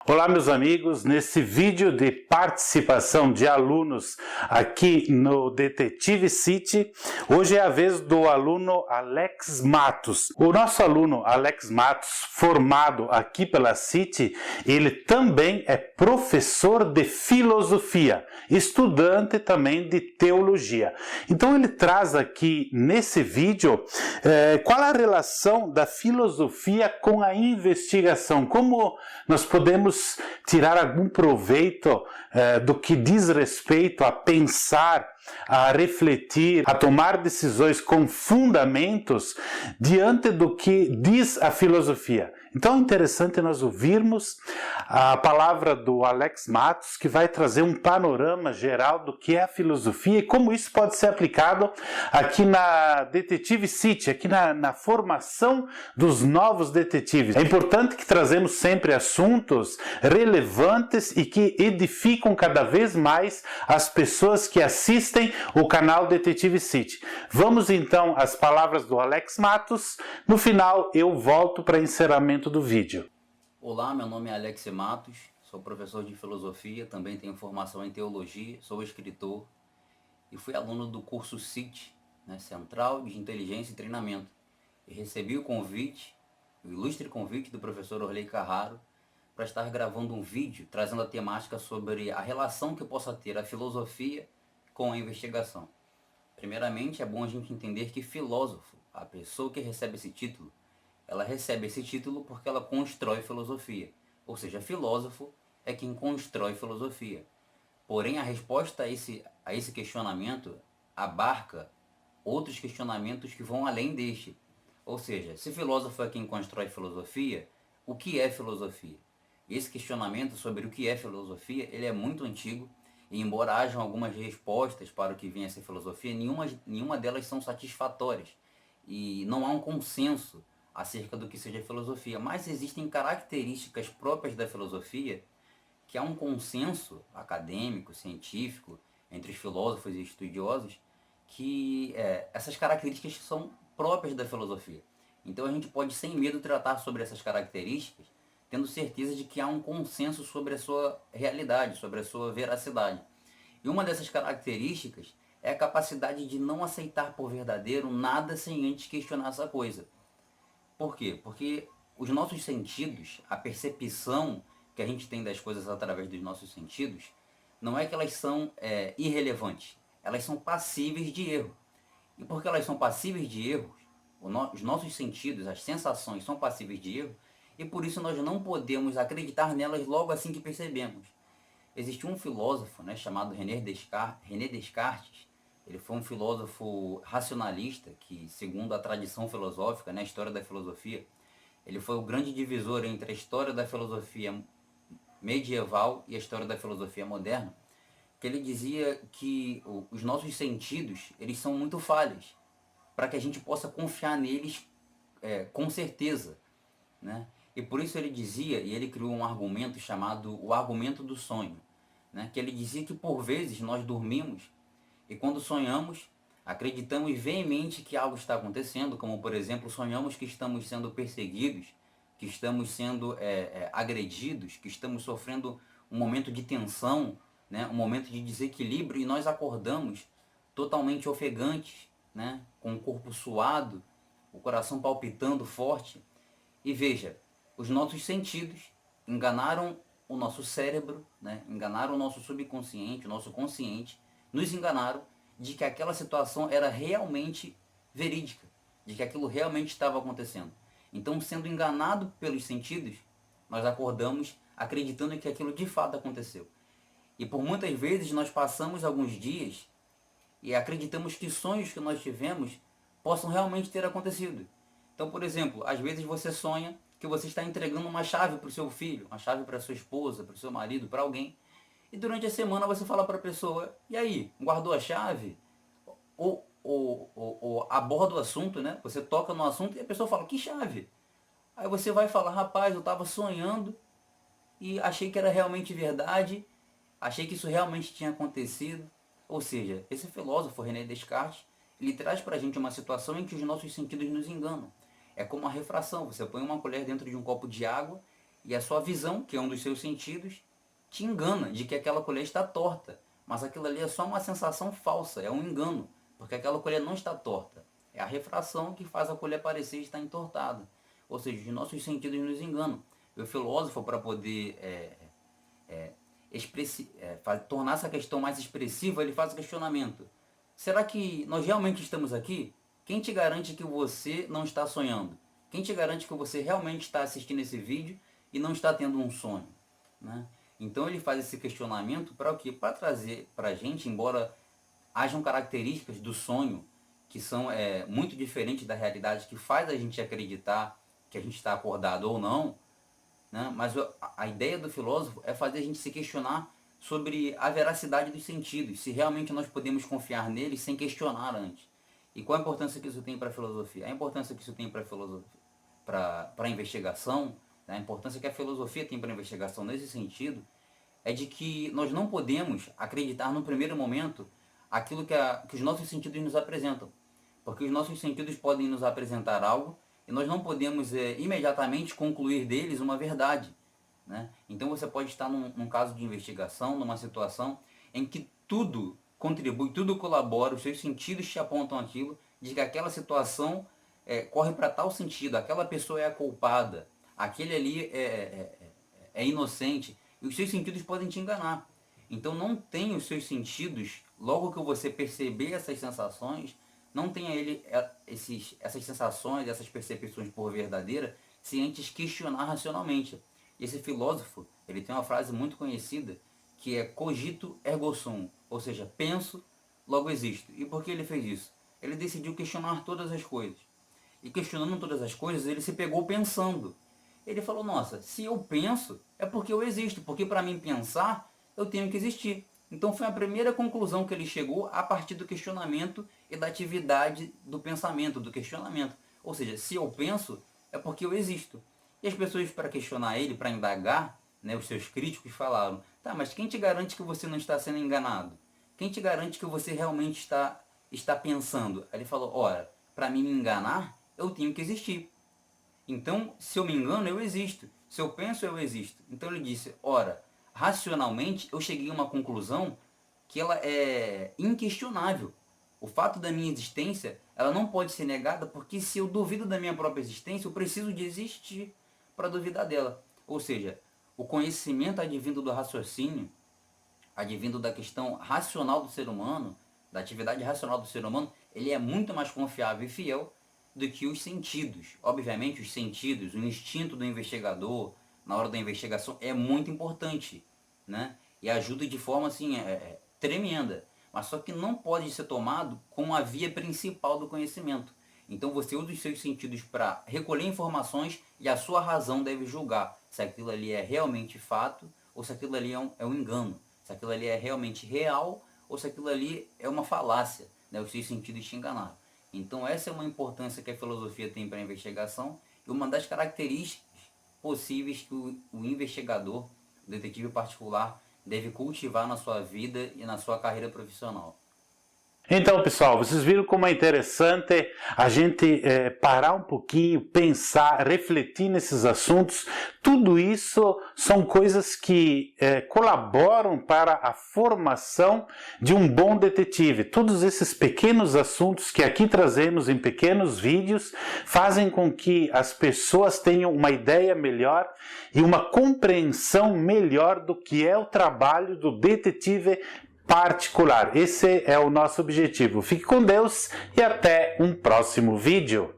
Olá, meus amigos, nesse vídeo de participação de alunos aqui no Detetive City, hoje é a vez do aluno Alex Matos. O nosso aluno Alex Matos, formado aqui pela City, ele também é professor de filosofia, estudante também de teologia. Então ele traz aqui nesse vídeo qual a relação da filosofia com a investigação, como nós podemos tirar algum proveito do que diz respeito a pensar, a refletir, a tomar decisões com fundamentos diante do que diz a filosofia. Então é interessante nós ouvirmos a palavra do Alex Matos, que vai trazer um panorama geral do que é a filosofia e como isso pode ser aplicado aqui na Detetive City, aqui na formação dos novos detetives. É importante que trazemos sempre assuntos relevantes e que edificam cada vez mais as pessoas que assistem o canal Detetive City. Vamos então às palavras do Alex Matos. No final eu volto para encerramento do vídeo. Olá, meu nome é Alex Matos, sou professor de filosofia, também tenho formação em teologia, sou escritor e fui aluno do curso CIT, Central de Inteligência e Treinamento. E recebi o convite, o ilustre convite do professor Orley Carraro para estar gravando um vídeo trazendo a temática sobre a relação que possa ter a filosofia com a investigação. Primeiramente, é bom a gente entender que filósofo, a pessoa que recebe esse título, ela recebe esse título porque ela constrói filosofia. Ou seja, filósofo é quem constrói filosofia. Porém, a resposta a esse questionamento abarca outros questionamentos que vão além deste. Ou seja, se filósofo é quem constrói filosofia, o que é filosofia? Esse questionamento sobre o que é filosofia, ele é muito antigo, e embora hajam algumas respostas para o que vem a ser filosofia, nenhuma delas são satisfatórias. E não há um consenso acerca do que seja filosofia, mas existem características próprias da filosofia que há um consenso acadêmico, científico, entre os filósofos e estudiosos, que essas características são próprias da filosofia. Então a gente pode sem medo tratar sobre essas características, tendo certeza de que há um consenso sobre a sua realidade, sobre a sua veracidade. E uma dessas características é a capacidade de não aceitar por verdadeiro nada sem antes questionar essa coisa. Por quê? Porque os nossos sentidos, a percepção que a gente tem das coisas através dos nossos sentidos, não é que elas são irrelevantes, elas são passíveis de erro. E porque elas são passíveis de erros, os nossos sentidos, as sensações são passíveis de erro, e por isso nós não podemos acreditar nelas logo assim que percebemos. Existiu um filósofo chamado René Descartes. Ele foi um filósofo racionalista que, segundo a tradição filosófica, a história da filosofia, ele foi o grande divisor entre a história da filosofia medieval e a história da filosofia moderna, que ele dizia que os nossos sentidos, eles são muito falhos, para que a gente possa confiar neles com certeza, E por isso ele dizia, e ele criou um argumento chamado o argumento do sonho, que ele dizia que por vezes nós dormimos e quando sonhamos, acreditamos veemente que algo está acontecendo, como por exemplo, sonhamos que estamos sendo perseguidos, que estamos sendo agredidos, que estamos sofrendo um momento de tensão, um momento de desequilíbrio, e nós acordamos totalmente ofegantes, com o corpo suado, o coração palpitando forte. E veja, os nossos sentidos enganaram o nosso cérebro, enganaram o nosso subconsciente, o nosso consciente, nos enganaram de que aquela situação era realmente verídica, de que aquilo realmente estava acontecendo. Então, sendo enganado pelos sentidos, nós acordamos acreditando que aquilo de fato aconteceu. E por muitas vezes nós passamos alguns dias e acreditamos que sonhos que nós tivemos possam realmente ter acontecido. Então, por exemplo, às vezes você sonha que você está entregando uma chave para o seu filho, uma chave para a sua esposa, para o seu marido, para alguém, e durante a semana você fala para a pessoa, e aí, guardou a chave? Ou aborda o assunto, Você toca no assunto e a pessoa fala, que chave? Aí você vai falar, rapaz, eu estava sonhando e achei que era realmente verdade, achei que isso realmente tinha acontecido. Ou seja, esse filósofo René Descartes, ele traz para a gente uma situação em que os nossos sentidos nos enganam. É como a refração, você põe uma colher dentro de um copo de água E a sua visão, que é um dos seus sentidos, te engana de que aquela colher está torta. Mas aquilo ali é só uma sensação falsa, é um engano, porque aquela colher não está torta. É a refração que faz a colher parecer estar entortada. Ou seja, os nossos sentidos nos enganam. E o filósofo, para poder tornar essa questão mais expressiva, ele faz o questionamento. Será que nós realmente estamos aqui? Quem te garante que você não está sonhando? Quem te garante que você realmente está assistindo esse vídeo e não está tendo um sonho? Né? Então ele faz esse questionamento para o quê? Para trazer para a gente, embora hajam características do sonho que são muito diferentes da realidade, que faz a gente acreditar que a gente está acordado ou não, né? Mas a ideia do filósofo é fazer a gente se questionar sobre a veracidade dos sentidos, se realmente nós podemos confiar neles sem questionar antes. E qual a importância que isso tem para a filosofia? A importância que isso tem para a filosofia, para a investigação, né? A importância que a filosofia tem para a investigação nesse sentido é de que nós não podemos acreditar no primeiro momento aquilo que os nossos sentidos nos apresentam. Porque os nossos sentidos podem nos apresentar algo e nós não podemos imediatamente concluir deles uma verdade. Né? Então você pode estar num caso de investigação, numa situação em que tudo contribui, tudo colabora, os seus sentidos te apontam aquilo, de que aquela situação corre para tal sentido, aquela pessoa é a culpada, aquele ali é inocente, e os seus sentidos podem te enganar. Então não tenha os seus sentidos, logo que você perceber essas sensações, não tenha essas sensações, essas percepções por verdadeira, se antes questionar racionalmente. E esse filósofo, ele tem uma frase muito conhecida, que é cogito ergo sum, ou seja, penso, logo existo. E por que ele fez isso? Ele decidiu questionar todas as coisas. E questionando todas as coisas, ele se pegou pensando. Ele falou, nossa, se eu penso, é porque eu existo, porque para mim pensar, eu tenho que existir. Então foi a primeira conclusão que ele chegou a partir do questionamento e da atividade do pensamento, do questionamento. Ou seja, se eu penso, é porque eu existo. E as pessoas, para questionar ele, para indagar, né, os seus críticos falaram, tá, mas quem te garante que você não está sendo enganado? Quem te garante que você realmente está pensando? Aí ele falou, ora, para mim me enganar, eu tenho que existir. Então, se eu me engano, eu existo. Se eu penso, eu existo. Então ele disse, ora, racionalmente eu cheguei a uma conclusão que ela é inquestionável. O fato da minha existência, ela não pode ser negada, porque se eu duvido da minha própria existência, eu preciso de existir para duvidar dela. Ou seja, o conhecimento advindo do raciocínio, advindo da questão racional do ser humano, da atividade racional do ser humano, ele é muito mais confiável e fiel do que os sentidos. Obviamente, os sentidos, o instinto do investigador, na hora da investigação, é muito importante, né? E ajuda de forma assim, tremenda. Mas só que não pode ser tomado como a via principal do conhecimento. Então você usa os seus sentidos para recolher informações e a sua razão deve julgar se aquilo ali é realmente fato ou se aquilo ali é um engano. Se aquilo ali é realmente real ou se aquilo ali é uma falácia, né? Os seus sentidos te enganaram. Então essa é uma importância que a filosofia tem para a investigação e uma das características possíveis que o investigador, o detetive particular, deve cultivar na sua vida e na sua carreira profissional. Então, pessoal, vocês viram como é interessante a gente parar um pouquinho, pensar, refletir nesses assuntos. Tudo isso são coisas que colaboram para a formação de um bom detetive. Todos esses pequenos assuntos que aqui trazemos em pequenos vídeos fazem com que as pessoas tenham uma ideia melhor e uma compreensão melhor do que é o trabalho do detetive particular. Esse é o nosso objetivo. Fique com Deus e até um próximo vídeo.